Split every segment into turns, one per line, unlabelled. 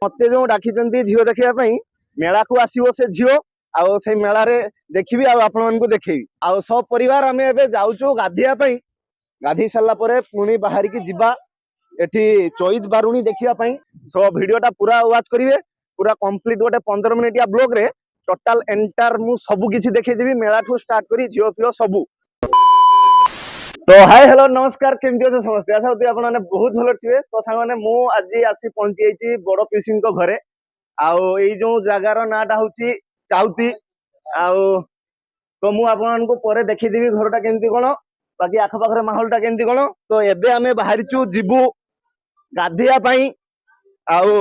मते जो डाकिचंती झियो देखिया पई मेला को आसीबो से झियो आउ से मेला रे देखिबी आउ आपण मानकु देखेबी आउ सब परिवार आमे एबे जाउचु गाधिया पई गाधी सारला परे पुणी बाहर की जिबा एठी चैत बारुणी देखिया पई सो वीडियोटा पूरा वाच करिवे पूरा कंप्लीट गोटे 15 मिनिट या ब्लॉग रे टोटल एंटायर मु सब किछि देखै देबी मेला ठू स्टार्ट करी झियो पियो सबु। तो हाय हेलो नमस्कार केमती अच्छे समस्ते आशा होती आपने बहुत भल थे। तो सांग मु आज आसी पहुंची जाइए बड़ पिउसी घरे आउ जो जगार नाटा हूँ चाउती आउ तो मु आपको पर देखीदेवी घरटा केमती कौन बाकी आखपाखे माहौलटा केमती कौन। तो एबे आमे बाहरीचु जीवु गाधिया पाई आउ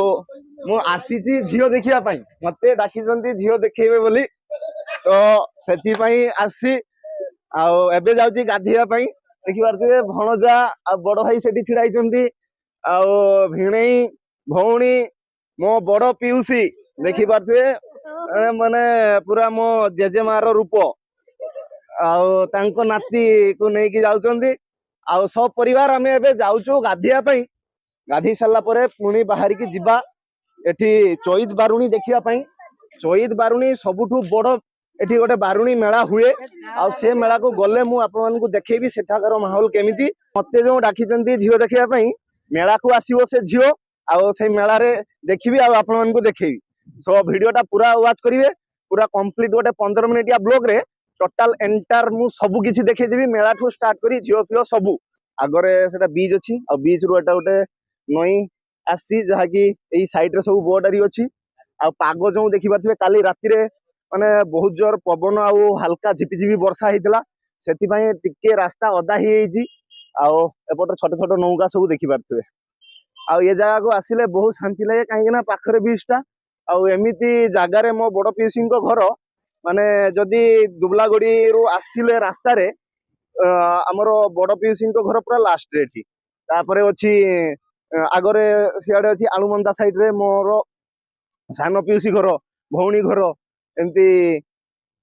मु आसीची झियो देखिया पाई मते डाकिचंती झियो देखेबे बोली तो सेति पाई आसी आउ एबे जाउची गाधिया पाई देखिपारे भणजा आ बड़ भाई सेठी छिड़ा होती आउ भिणई भौणी मो बड़ पिउसी देखिपारे माने पूरा मो जेजेमार रूप आउ तांको नाती को नेकी जाउचंदी आउ सब परिवार आमे एबे जाउचु गाधिया पई गाधी सारला परे पुणी बाहर की जिबा एठी चैत बारुणी देखिया पई चैत बारुणी सबुठु बड़ एठी गोटे बारुणी मेला हुए आ से मेला को गले मु आपण मानकु देखेबी सेठाकर माहौल केमिति मते जो डाकिचंती झियो देखिया पई मेला को आसीबो से झियो आ से मेला रे देखिबी आ आपण मानकु देखेबी सो वीडियोटा पूरा वाच करिवे पूरा कंप्लीट गोटे 15 मिनिट या ब्लॉग रे टोटल एंटायर मु सब किछि देखै देबी मेला ठू स्टार्ट करी झियो पियो सबु। आगरे सेटा बीच अछि आ बीच रो एटा गोटे नई आसी जहा कि एई साइड रे सब बोर्डरी अछि आ पागो जो देखि पाथिबे काली राती रे माने बहुत जोर पवन आउ हल्का झिपिझिपि वर्षा होइतला सेति पई टिके रास्ता ओदा ही हेजी आउ एपट छोट छोट नौका सब देखि पारथिबे आउ ये जगह को आसिले बहुत शांति लागे काहे ना पाखरे बीचटा आउ एमिति जागा रे मो बड़ पिउसी घर माने जदी दुबलागड़ी रु आसिले रास्ता रे हमर बड़ पिउसी घर पूरा लास्ट रे एठी तापरे अछि आगरे सियाडे अछि आलुमंदा साइड रे मोर सान पिउसी घर भौणी घर एमती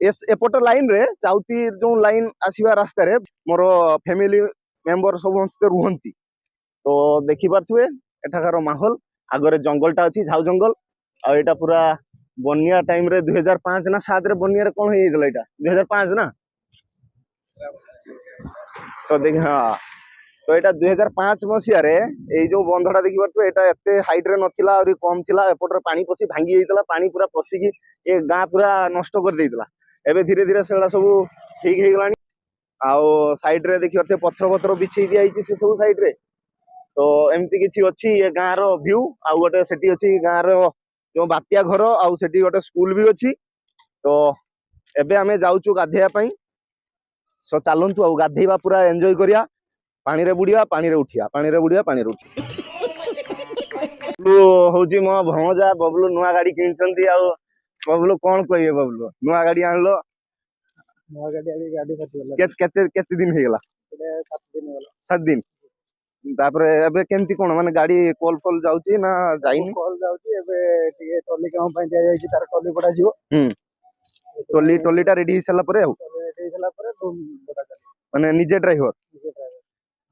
एपट लाइन रे चाउती जो लाइन आसीबा रास्ता रे मोर फैमिली मेंबर समस्त रुहंती तो देखि पारथुए एठाकार माहौल आगरे जंगलटा अछि झाउ जंगल आ एटा पूरा बन्या टाइम रे 2005 ना 7 रे बन्या रे कोन हेइतला एटा 2005 ना तो देख हां तो एटा 2005 मसिया रे एई जो बंधटा देखि पारथुए एटा एते हाइट रे नथिला और कम थिला एपट रे पानी पसी भांगी हेइतला पानी पूरा पसी की ए गां पूरा नष्ट कर देइतला एबे धीरे धीरे सेला सब ठीक हे गलानी आउ साइड रे देखि पारथुए पत्थर पत्थर बिछी दिया आइछि से सब साइड रे तो एमती किछि अछि ए गां रो व्यू आ गोटे सेठी अछि गां रो जो बात्या घर आउ सेठी गोटे स्कूल भी अछि तो एबे आमे जाउचु गाधेया पई सो चालंतु आउ गाधेबा पूरा एन्जॉय करिया पानी रे बुडिया पानी रे उठिया पानी रे बुडिया पानी रे उठिया लु होउची मो भणजा बबलू नुआ गाड़ी किनचंती आउ बबलू कोन कहिए बबलू नुआ गाड़ी आनलो
नुआ गाड़ी आबी गाड़ी फटिगला
केते दिन हे गेला
7 दिन होला
7 दिन तापरे एबे केमती कोन माने गाड़ी कॉल फॉल जाउची ना जाइनी
कॉल जाउची एबे टिके टोली काम पई दिया जाईची तार टोली पडा जिवो
टोलीटा रेडी हे सला परे
रेडी हेला परे तुम बडा कर
माने निजे ड्राइवर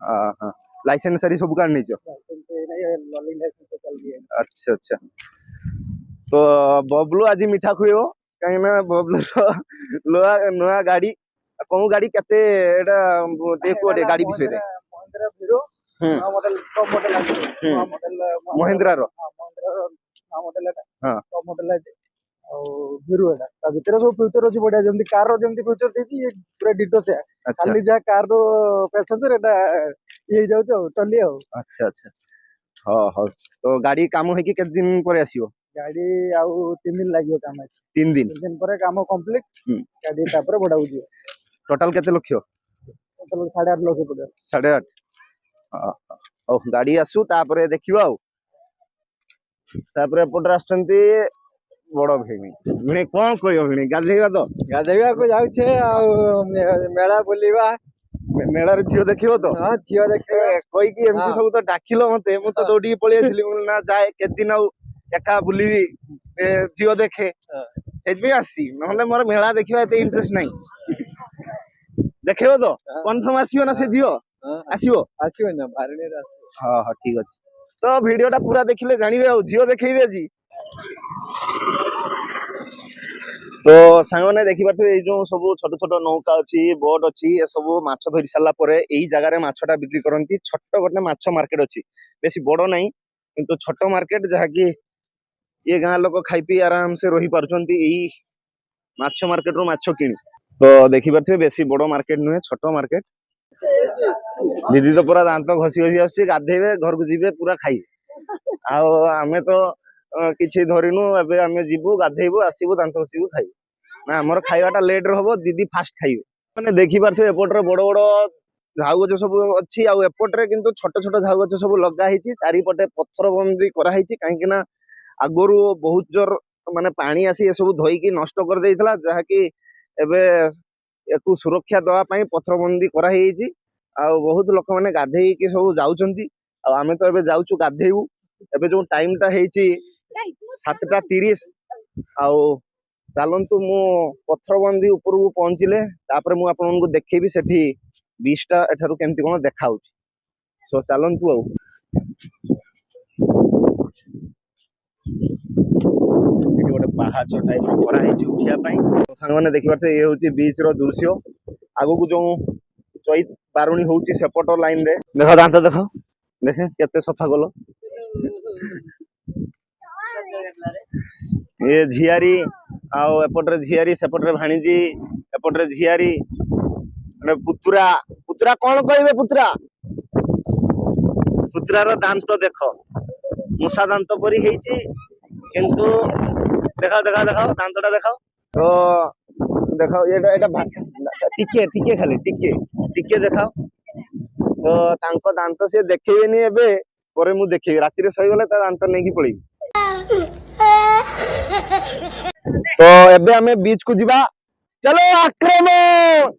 हां हां लाइसेंस सारी सब काढ निचो
लाइसेंस नहीं लर्निंग लाइसेंस तो चल गया।
अच्छा अच्छा तो बबलू आज मीठा खुएबो काहे ना बबलू लोहा नुआ गाड़ी कोन गाड़ी केते एटा देखो रे गाड़ी विषय रे
महिंद्रा हीरो नवा मॉडल टॉप मॉडल आछि नवा मॉडल
महिंद्रा रो
महिंद्रा रो नवा मॉडल एटा
हां
टॉप मॉडल आछि और हीरो एटा ता भितर सब फ्यूचर अछि बढ़िया जेमति कार रो जेमति फ्यूचर देछि ये पूरा डिटो से खाली जा कार रो पैसेंजर एटा ये जाउ टली हो।
अच्छा अच्छा हां हां तो गाड़ी काम है कि केते दिन पर आसीबो
गाड़ी आउ 3 दिन लागियो काम अछि
3
दिन पर काम कंप्लीट गाड़ी तापर बडा उजियो
टोटल केते लक्ष
टोटल 8.5 लाख पड़े
8.5 हां ओ गाड़ी आसु तापरे देखिबो आउ तापरे पटर आछंती बड़ भेणी भिणे कोन कहियो भिणे गाधेइबा
को जाउ छे आ मेला बुलिबा
मेला रे झियो देखिबो तो
हां झियो देखिबा
कोई की एमपी सब तो डाकिलो मते मु तो दौडी पळी आसिली मु ना जाए के दिन आउ एका बुलिबी झियो देखे सेज भी आसी नहले मोर मेला देखिबा एते इंटरेस्ट नाही देखिबो तो कन्फर्म आसीबो ना से झियो आसीबो
आसीबो ना बारणे आसीबो
हां हां ठीक अछि तो भिडियोटा पूरा देखिले जानिबे आ झियो देखैबे जी। तो सांगने देखि पारथि ए जो सब छोट छोट नौका अछि बोट अछि ए सब माछ धरि साला परे एही जगह रे माछटा बिक्री करंती। छोट गोटे माछ मार्केट अछि, बेसी बड़ नाही किंतु छोट मार्केट जहा कि ये गाँ लोक खाई पी आराम से रही पारुछंती एही माछ मार्केट रो माछ किनी। तो देखि पारथि बेसी बड़ मार्केट नुहे, छोट मार्केट। दीदी तो पूरा दांत घसी घसी आछी, गाधेबे घर को जिबे पूरा खाई आउ आमे तो किछि धरिनु। एबे आमे जिबु गाधेबु आसीबु दांत घसीबु खाइबु ना। हमर खाइबाटा लेट रे हबो, दीदी फास्ट खाइबे। माने देखि पारथि एपटरे बड़ बड़ झाउ गछ सब अछि आउ एपटरे किंतु छोट छोट झाउ गछ सब लगा ହେଇଛି। चारिपटे पत्थर बंदी करा ହେଇଛି काहेकि ना आगरू बहुत जोर माने पानी आसी ए सब धोइकी नष्ट कर देइतला, जहा कि एबे एकु सुरक्षा दवा पई पत्थर बंदी करा ହେଇଛି। आउ बहुत लोक माने गाधेइकी सब जाउचंती आउ आमे तो एबे जाउचु गाधेइबु। एबे जो टाइम टा ହେଇଛି 7:30 आउ चालंतु मु पत्थरबंदी ऊपर पहुंचले तापर मु आपनको देखैबी सेठी बीच टा एठारु केमती कोन देखाउची। सो चालंतु आउ एठी गोटे पाहाच टाइप रो करा ହେଇची उठिया पई। सांग माने देखि पारछे ए होची बीच रो दृश्य। आगु को जो चैत बारुणी होची सेपट लाइन रे देखो दांत देखो, देखे केते सफा गलो। ये झियारी आउ एपटरे झियारी सेपटरे भाणीजी एपटरे झियारी माने पुतुरा। पुतुरा कोन कहबे? पुतुरा पुतुरार दांत देखो मुसा दांत परी ହେଇची किंतु देखाओ देखाओ देखाओ दांतटा देखाओ। तो देखाओ एटा टिके टिके खाली टिके टिके देखाओ। तो तांको दांत से देखैबेनी एबे परे मु देखैबी राती रे सही गले ता दांत नेकी पळेबी। तो एबे हमें बीच को जीवा, चलो आक्रमण।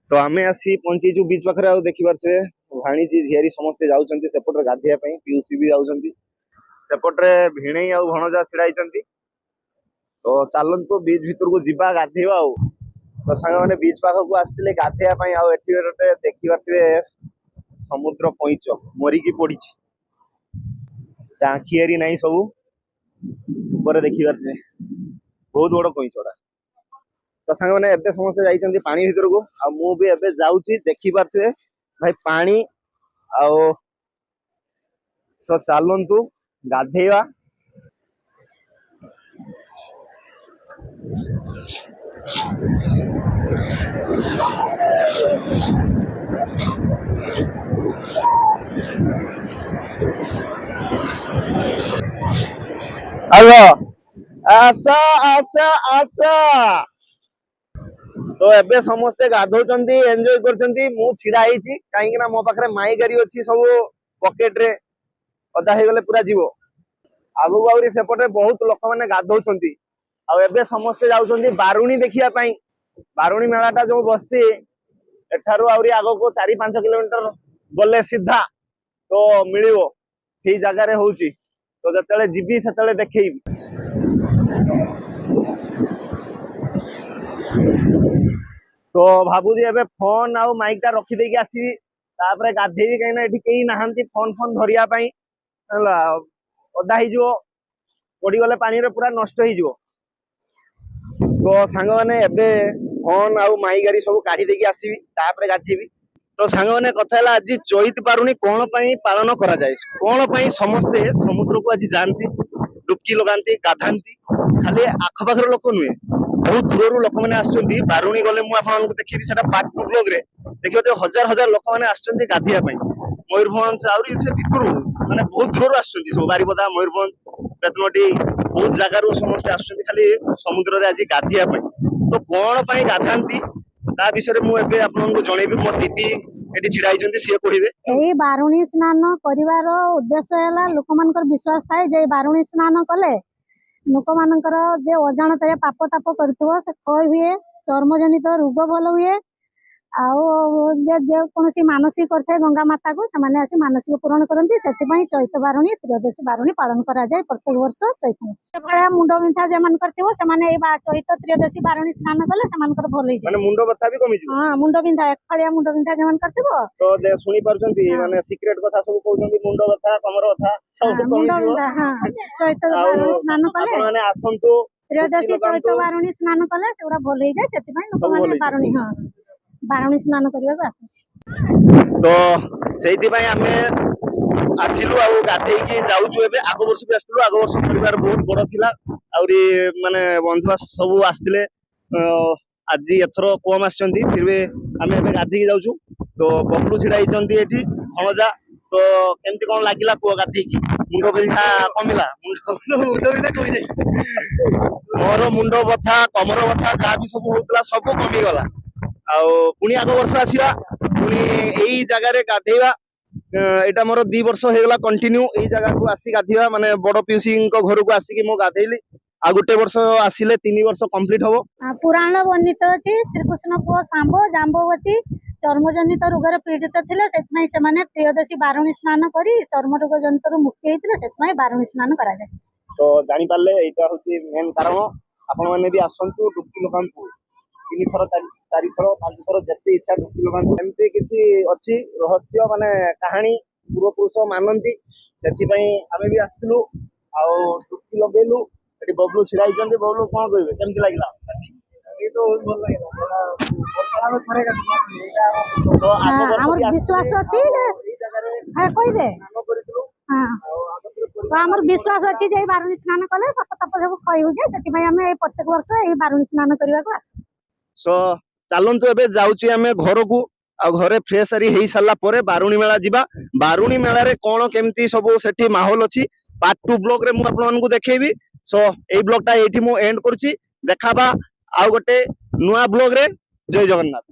तो हमें आसी पहुंचीचु बीच पाखरे। आउ देखि पारछे भाणीजी झियारी समस्त जाउचंती सेपटरे गाधिया पई, पीयूसी भी जाउचंती सेपटरे। भिणेई आउ भणजा छिड़ाइचंती। तो चालंतु बीच भीतर को जीवा गाधेबा। आउ तो सांग माने बीच पाख को आस्तिले गाधेया पई। आउ एठी गोटे देखि पारथिबे समुद्र पैंच मरिकी पड़ीची, टांखियारी नाही सब ऊपर देखि पारथिबे बहुत बड़ पैंचडा। तो सांग माने एबे समस्त जाइचंती पानी भीतर को। आ मु भी एबे जाउची देखि पारथिबे भाई पानी। आउ सो चालंतु गाधेवा। आलो आसा आसा आसा। तो एबे समस्ते गाधौचंती एंजॉय करचंती। मु छिड़ा आइची काहेकि ना मो पाखरे माई गाड़ी अछि सब पॉकेट रे अदा हे गले पूरा जीवो। आगु आउरी सेपटे बहुत लोक माने गाधौचंती। आ एबे समस्ते जाउचंती बारुणी देखिया पई। बारुणी मेलाटा जो बससी एठारु आउरी आगो को 4-5 किलोमीटर गले सीधा तो मिलिवो सेही जगह रे होउची। तो जतेले जिबी सेतेले देखैबी। तो भाबुजी एबे फोन आउ माइक टा रखी देकी आसीबी तापरे गाधेबी काई ना एठी केही नाहंती फोन फोन धरिया पई हला ओदा ही जो पड़ी गले पानी रे पूरा नष्ट ही जो। तो सांग माने एबे फोन आउ माई गाड़ी सब काढी देकी आसीबी तापरे गाधेबी। तो सांग माने कथा हला आज चैत बारुणी कोन पई पालन करा जाय, कोन पई समस्ते समुद्र को आज जानती डुबकी लगांती गाधांती। खाली आखपाखर लोक नुहे बहुत दूररू लोक माने आछंती। बारुणी गले मु आपनको देखिबी सेटा पार्ट 2 ब्लॉग रे देखियो जे हजार हजार लोक माने आछंती गाधिया पई। मयूरभंज आउरी से भितरू माने बहुत दूररू आछंती सब बारिपदा मयूरभंज बेतनटी बहुत जगारू समस्त आछंती खाली समुद्र रे आज गाधिया पई। तो कोन पई गाधांती ता विषय मु एबे आपनको जणेबी। मो दीदी एठी छिड़ा आइचंती सिए कहिबे।
एही बारुणी स्नान करिवार उद्देश्य हैला लोकमानकर विश्वास थाए जे बारुणी स्नान कले लोकमानकर जे अजाणत पाप ताप करथुव से क्षय हुए, चर्म जनित रोग भल हुए ଆଉ ଯେକୌଣସି ମାନସିକ କରିଥାଏ ଗଙ୍ଗା ମାତାକୁ ସେମାନେ ଆସି ମାନସିକ ପୂରଣ କରନ୍ତି। ସେଥିପାଇଁ ଚୈତ ବାରୁଣୀ ତ୍ରୟୋଦଶୀ ବାରୁଣୀ ପାଳନ କରାଯାଏ ପ୍ରତ୍ୟେକ ବର୍ଷ ଚୈତ ମାସ। ଭଳିଆ ମୁଣ୍ଡ ବିନ୍ଧା ଯେମାନଙ୍କର ଥିବ ସେମାନେ ଏଇ ଚୈତ ତ୍ରୟୋଦଶୀ ବାରୁଣୀ ସ୍ନାନ କଲେ ସେମାନଙ୍କର ଭଲ ହେଇଯାଏ।
ମାନେ ମୁଣ୍ଡ ବଥା ବି କମିଯିବ।
ହଁ, ମୁଣ୍ଡ ବିନ୍ଧା ଏକଫଳିଆ ମୁଣ୍ଡ ବିନ୍ଧା ଯେମାନଙ୍କର ଥିବ
ତ ଶୁଣି ପାରୁଛନ୍ତି ମାନେ ସିକ୍ରେଟ କଥା ସବୁ କହୁଛନ୍ତି, ମୁଣ୍ଡ ବଥା କମର ବଥା ସବୁ
ମୁଣ୍ଡ
କମିଯିବ।
ବିନ୍ଧା ଚୈତ
ଆଉ
ବାରୁଣୀ ସ୍ନାନ କଲେ
ଆପଣ ମାନେ ଆସନ୍ତୁ,
ତ୍ରୟୋଦଶୀ ଚୈତ
ଲଗାନ୍ତୁ,
ବାରୁଣୀ ସ୍ନାନ କଲେ ସେଗୁଡା ଭଲ ହେଇଯାଏ। ସେଥିପାଇଁ
ସବୁ ଭଲ
ଲୋକମାନେ
ହେଇଯିବ।
ବାରୁଣୀ ସ୍ନାନ କରିବାକୁ ଆସନ୍ତି।
ତ ସେଇଥିପାଇଁ ଆମେ ଆସିଲୁ ଆଉ ଗାଧେଇକି ଯାଉଛୁ ଏବେ। ଆଗ ବର୍ଷ ବି ଆସିଥିଲୁ, ଆଗ ବର୍ଷ ପରିବାର ବହୁତ ବଡ ଥିଲା, ଆହୁରି ମାନେ ବନ୍ଧୁ ସବୁ ଆସିଥିଲେ। ଆଜି ଏଥର କମ ଆସିଛନ୍ତି, ଫିର ବି ଆମେ ଏବେ ଗାଧେଇକି ଯାଉଛୁ। ତ ବବଲୁ ଛିଡା ହେଇଛନ୍ତି ଏଠି ଭଣଜା। ତ କେମିତି କଣ ଲାଗିଲା କୁହ ଗାଧେଇକି? ମୁଣ୍ଡ ବିନ୍ଧା କମିଲା? ମୁଣ୍ଡ ବିନ୍ଧା କମିଯାଇଛି। ମୋର ମୁଣ୍ଡ ବଥା କମର ବଥା ଯାହା ବି ସବୁ ହଉଥିଲା ସବୁ କମିଗଲା। ଆଉ ପୁଣି ଆଗ ବର୍ଷ ଆସିବା, ପୁଣି ଏଇ ଜାଗାରେ ଗାଧେଇବା। ଏଇଟା ମୋର 2 ବର୍ଷ ହେଇଗଲା କଣ୍ଟିନ୍ୟୁ ଏଇ ଜାଗାକୁ ଆସି ଗାଧେଇବା, ମାନେ ବଡ ପିଉସୀଙ୍କ ଘରକୁ ଆସିକି ମୁଁ ଗାଧେଇଲି। ଆଉ ଗୋଟେ ବର୍ଷ ଆସିଲେ 3 ବର୍ଷ କମ୍ପ୍ଲିଟ ହବ।
ପୁରାଣ ବର୍ଣ୍ଣିତ ଅଛି ଶ୍ରୀକୃଷ୍ଣ ପୁଅ ଶାମ୍ବ ଜାମ୍ବବତୀ ଚର୍ମଜନିତ ରୋଗରେ ପୀଡ଼ିତ ଥିଲେ। ସେଥିପାଇଁ ସେମାନେ ତ୍ରୟୋଦଶୀ ବାରୁଣୀ ସ୍ନାନ କରି ଚର୍ମ ରୋଗ ଜନିତରୁ ମୁକ୍ତି ହେଇଥିଲେ। ସେଥିପାଇଁ ବାରୁଣୀ ସ୍ନାନ କରାଯାଏ।
ତ ଜାଣିପାରିଲେ ଏଇଟା ହଉଛି ମେନ୍ କାରଣ। ଆପଣ ମାନେ ବି ଆସନ୍ତୁ, ଡୁବକି ଲଗାନ୍ତୁ। 3 ଥର 4 ଥର 5 ଥର ଯେତେ ଇଚ୍ଛା ଡୁବକି ଲଗାନ୍ତୁ। ଏମିତି କିଛି ଅଛି ରହସ୍ୟ, ମାନେ କାହାଣୀ ପୂର୍ବପୁରୁଷ ମାନନ୍ତି। ସେଥିପାଇଁ ଆମେ ବି ଆସିଥିଲୁ ଆଉ ଡୁବକି ଲଗେଇଲୁ। ଏଠି ବବଲୁ ଛିଡା ହେଇଛନ୍ତି। ବବଲୁ କଣ କହିବେ, କେମିତି ଲାଗିଲା?
ତ ବହୁତ ଭଲ ଲାଗିଲା। ଆମେ ଥରେ
ତ ଆଗ ବର୍ଷ
ଆମର
ବି
ବିଶ୍ୱାସ ଅଛି
ଏଇ ଜାଗାରେ
କହିଦେ
ସ୍ନାନ କରିଥିଲୁ। ଆଉ
ଆମର ବିଶ୍ୱାସ ଅଛି ଯେ ଏଇ ବାରୁଣୀ ସ୍ନାନ କଲେ ପାପ ତାପ ସବୁ କ୍ଷୟ ହୋଇଯାଏ। ସେଥିପାଇଁ ଆମେ ଏଇ ପ୍ରତ୍ୟେକ ବର୍ଷ ଏଇ ବାରୁଣୀ ସ୍ନାନ କରିବାକୁ ଆସୁ।
ଚାଲନ୍ତୁ ଏବେ ଯାଉଛି ଆମେ ଘରକୁ। ଆଉ ଘରେ ଫ୍ରେଶ ହେଇ ସାରିଲା ପରେ ବାରୁଣୀ ମେଳା ଯିବା। ବାରୁଣୀ ମେଳାରେ କଣ କେମିତି ସବୁ ସେଠି ମାହୋଲ ଅଛି, ପାର୍ଟ 2 ବ୍ଲଗ ରେ ମୁଁ ଆପଣମାନଙ୍କୁ ଦେଖେଇବି। ଏଇ ବ୍ଲଗ ଟା ଏଇଠି ମୁଁ ଏଣ୍ଡ କରୁଛି। ଦେଖାବା ଆଉ ଗୋଟେ ନୂଆ ବ୍ଲଗ ରେ। ଜୟ ଜଗନ୍ନାଥ।